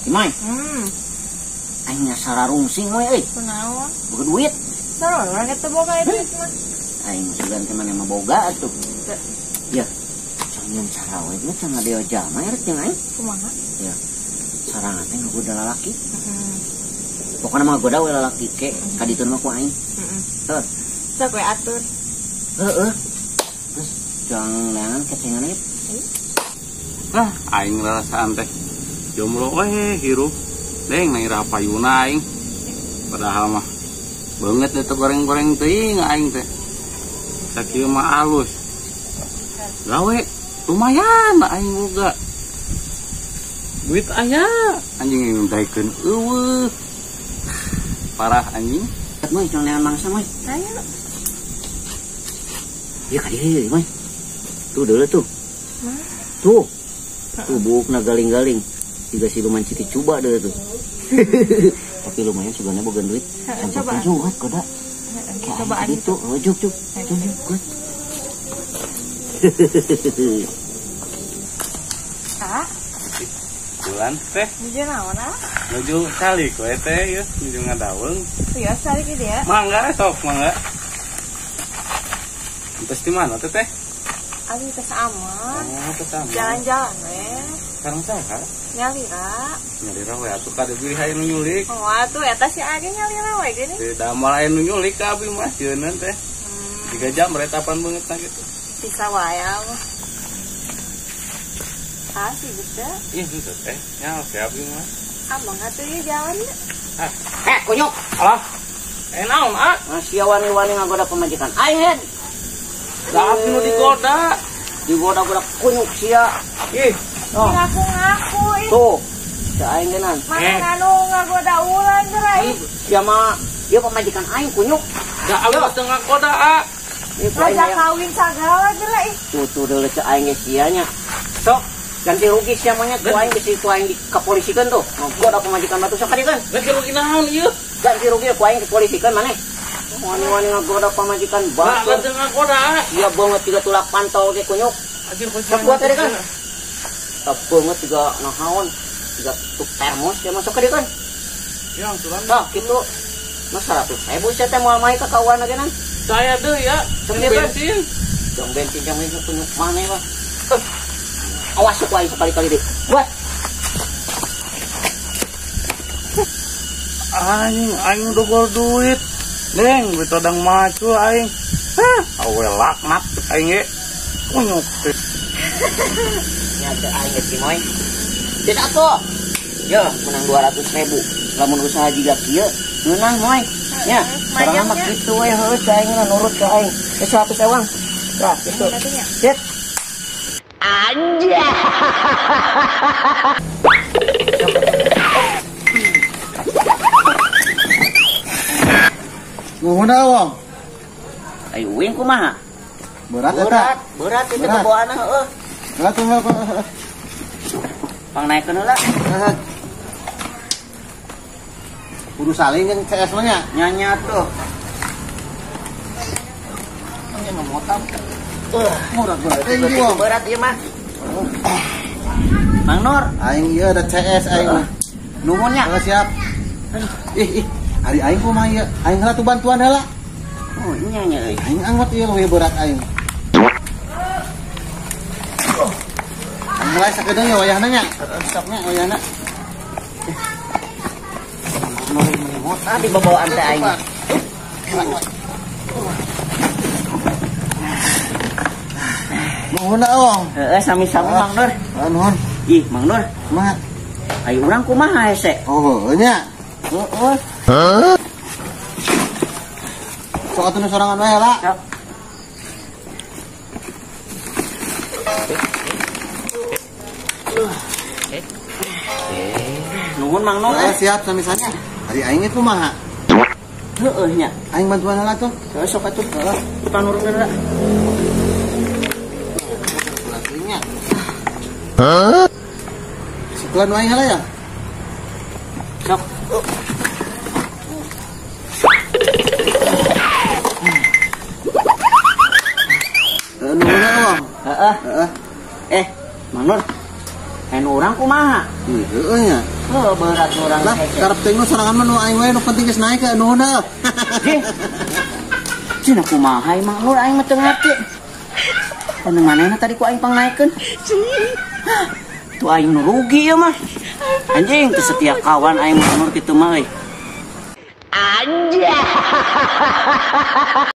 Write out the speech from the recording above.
Imai. Aing nya sararungsing we euy. Kunaon? Boga duit. Naon urang eta boga duit mah. Aing sugan teh mana mah boga atuh. Ya. Canyeun cara we mah can ngadeo jalma rek jeung aing. Kumaha? Ya. Sarangan teh ngagoda lalaki. Pokona mah goda we lalaki ke kaditun mah ku aing. Teuh. Sok we atur. Heeh. Terus jangan leangan kecengan ieu. Nah, aing rasaan teh jomblo we hirup. Deng nang ira payuna aing. Padahal mah banget eta goreng-goreng teuing aing teh. Sakieu mah alus. Gawe lumayan aing boga. Duit aya, anjing mintaikeun eueuh. Parah anjing. Moy jangan leangan mangsa moy. Ayo. Ieu ka dieu moy. Tuh deuleu tuh. Tuh. Tuh buukna galing-galing. Tiga siluman citi coba deuleu tuh. Tapi lumayan sugana boga duit. Coba. Juat goda. Coba itu. Oh, juk. Juk. Ah, Bulan teh nuju naon ah? nuju calik we teh geus nuju ngadaweung. Iya, sari kieu ya. Mangga sok mangga. Entos di mana teh teh? Abi teh aman. Oh, teh sama. Jalan-jalan we. Sekarang saha? Nyalira. Nyalira we atuh kada pilih aya nu nyulik. Oh, atuh eta si Age nyalira we gini. Teu damal aya nu nyulik ka abi mah sieuneuh teh. 3 jam retapan beungeut na kitu. Bisa wae mah. Ah, sih bisa. Ih, gitu teh. Nya siap ieu mah. Abang atuh ieu jalan ya. Kunyuk. Alah. Naon, ah? Masih wani-wani ngagoda pemajikan aing head. Da nu digoda. Digoda-goda kunyuk sia. Ih, Oh, Ngaku-ngaku ih. tuh. Si aing genan. Mana nganu ngagoda ulan gerai. Sia mah dia pemajikan aing kunyuk. da alus teu ngagoda, ah. Ieu ku aing Raja aya. kawin sagala gerai. Tuh deuleu ceu aing ge sia nya. Sok ganti rugi sia mah nya ku aing bisi ku aing dikapolisikeun tuh. Ngagoda pemajikan batu sok kadikeun. Ganti rugi naon ieu? Ganti rugi ku aing dipolisikeun maneh. Wani-wani ngagoda pemajikan Ba, batu. teu ngagoda, ah. Dia banget 3 tulak pantol ge kunyuk. Anjir Sok buat tadi kan. Banget 3 nahaon. 3 tuk termos ya masuk ke dia kan. Yang tulan. Tah kitu. Mas 100.000 sia teh moal mai ka kawan agenan. Saya deh ya. Cek dia kan. Bensin. Jong bensin jang itu kunyuk maneh lah. Awas ku aing sekali-kali deh. Buat. Aing udah bol duit. Neng, duit odang macu aing. Hah, awe laknat aing ge. Kunyuk teh. Nya teh aing si moy. Tidak atuh. Ya, menang 200.000. Lamun usaha jiga kieu, meunang moy. Nya, sorangan mah kitu we heuh aing nurut ka aing. 100 ewang. Tah, kitu. Set. Anjay. Nuhun awang. Ayo wing kumaha? Berat eta. Berat itu Berat. bawaana heueuh. Berat tuh. Pang naikeun heula. Kudu saling jeung CS mah nya. Nyanya tuh. Ini mah motam. Murah berat. Berarti Wong. berat ieu mah. Mang Nur, Aing ieu ada CS aing mah. nuhun nya. Siap. Ih, hari aing kumaha ieu? Aing heula tuh bantuan heula. Oh, nyanya euy. Aing anggot ieu leuwih berat aing. Aing mulai sakedeung ya wayahna nya. Stopnya wayahna. Tadi bawaan teh aing. Nuhun awang. Heeh, sami-sami Mang Nur. Nuhun. Ih, Mang Nur, Kumaha? ayo urang kumaha hese? Oh, nya. Heeh. Sok atuh nu sorangan wae heula. Sok. Nuhun Mang Nur. Siap samisanya. Hari aing itu kumaha? Heeh nya. Aing bantuan heula tuh. Heeh sok atuh. Heeh. Panurun heula. Nya. Setelan wae heula ya. Sok. Nuhun awang. Heeh. Heeh. Mang Nur. Anu urang kumaha? Heeh nya. berat orang Lah, karep teh nu sorangan mah nu aing we nu penting geus naik ke nuhun heuh. Jing. Cina kumaha emang lu aing mah teu ngarti. Anu manehna tadi ku aing pangnaikeun. Tu aing nu rugi ya mah. Anjing, teu setiap kawan aing mah kitu mah euy. Anjay.